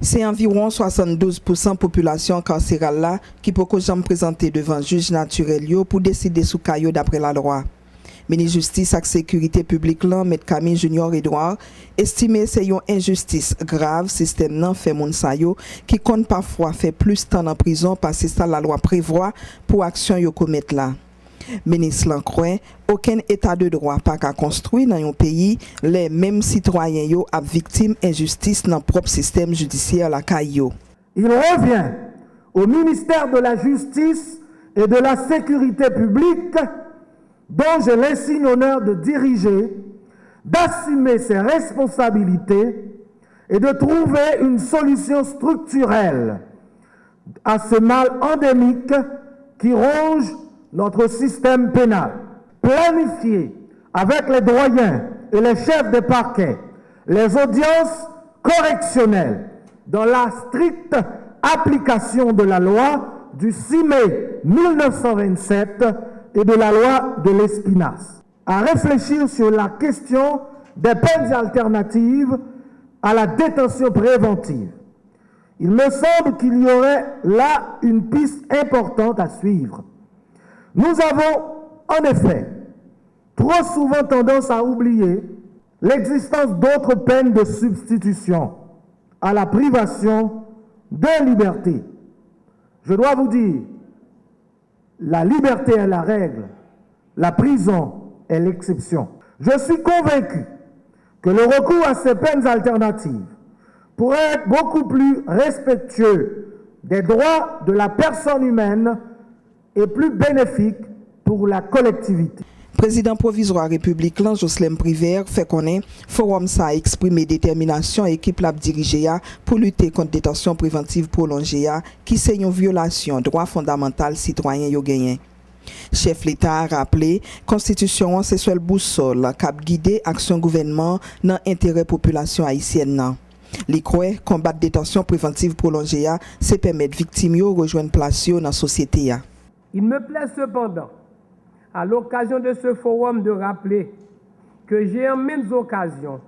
C'est environ 72% population carcérale là qui peut jamais présenter devant juge naturel pour décider sous caillou d'après la loi. Ministre Justice et Sécurité publique là, M. Camille Junior Edouard, estimé c'est une injustice grave système nan fait moun sa yo qui compte parfois fait plus temps en prison parce que ça la loi prévoit pour action yo commettre là. Ministre Lancroix, aucun état de droit pas qu'à construire dans un pays les mêmes citoyens yo a victime injustice dans propre système judiciaire la caillou. Il revient au ministère de la Justice et de la Sécurité publique dont j'ai l'insigne honneur de diriger, d'assumer ses responsabilités et de trouver une solution structurelle à ce mal endémique qui ronge notre système pénal. Planifier avec les doyens et les chefs des parquets les audiences correctionnelles dans la stricte application de la loi du 6 mai 1927 et de la loi de l'Espinasse. À réfléchir sur la question des peines alternatives à la détention préventive. Il me semble qu'il y aurait là une piste importante à suivre. Nous avons, en effet, trop souvent tendance à oublier l'existence d'autres peines de substitution à la privation de liberté. Je dois vous dire, la liberté est la règle, la prison est l'exception. Je suis convaincu que le recours à ces peines alternatives pourrait être beaucoup plus respectueux des droits de la personne humaine et plus bénéfique pour la collectivité. Président provisoire République Jocelyn Privert fait connaître forum ça a exprimé détermination équipe l'a dirigé pour lutter contre détention préventive prolongée qui c'est une violation droit fondamental citoyen yo gagné. Chef l'État a rappelé constitution c'est seul boussole cap guider action gouvernement dans intérêt population haïtienne nan. Li croit combattre détention préventive prolongée c'est permettre victimes yo rejoindre place yo dans société ya. Il me plaît cependant à l'occasion de ce forum de rappeler que j'ai en maintes occasions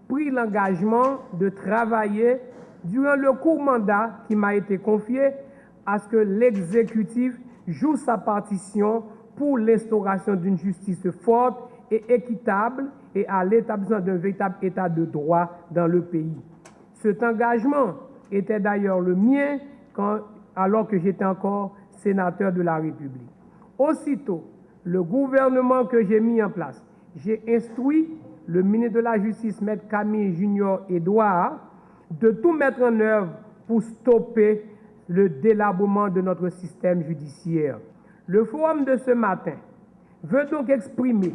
pris l'engagement de travailler durant le court mandat qui m'a été confié à ce que l'exécutif joue sa partition pour l'instauration d'une justice forte et équitable et à l'établissement d'un véritable état de droit dans le pays. Cet engagement était d'ailleurs le mien alors que j'étais encore sénateur de la République. Aussitôt, le gouvernement que j'ai mis en place, j'ai instruit le ministre de la Justice, M. Camille Junior Edouard, de tout mettre en œuvre pour stopper le délabrement de notre système judiciaire. Le forum de ce matin veut donc exprimer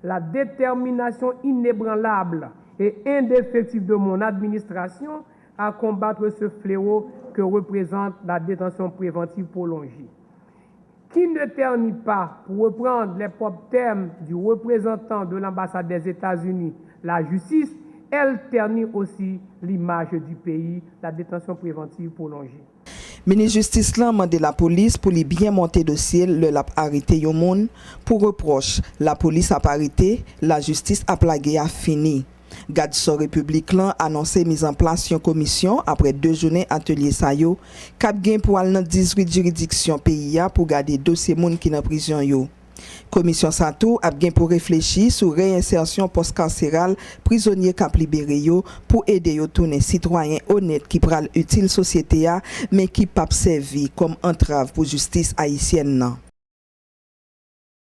la détermination inébranlable et indéfectible de mon administration à combattre ce fléau que représente la détention préventive prolongée. Qui ne ternit pas, pour reprendre les propres termes du représentant de l'ambassade des États-Unis, la justice, elle ternit aussi l'image du pays, la détention préventive prolongée. Ministre Justice l'a demandé la police pour lui bien monter dossier le l'a arrêté yon moun pour reproche la police a arrêté, la justice a plagué a fini. Gadso République lan annoncé mise en place une commission après 2 journées atelier sa yo k'ap gen pour al dans 18 juridictions pays pour garder dossier moun qui dans prison yo. Commission sa tou ap gen pour réfléchir sur réinsertion post-carcérale prisonnier k'ap libéré yo pour aider yo tourner citoyen honnête qui pral utile société a mais qui pap servi comme entrave pour justice haïtienne nan.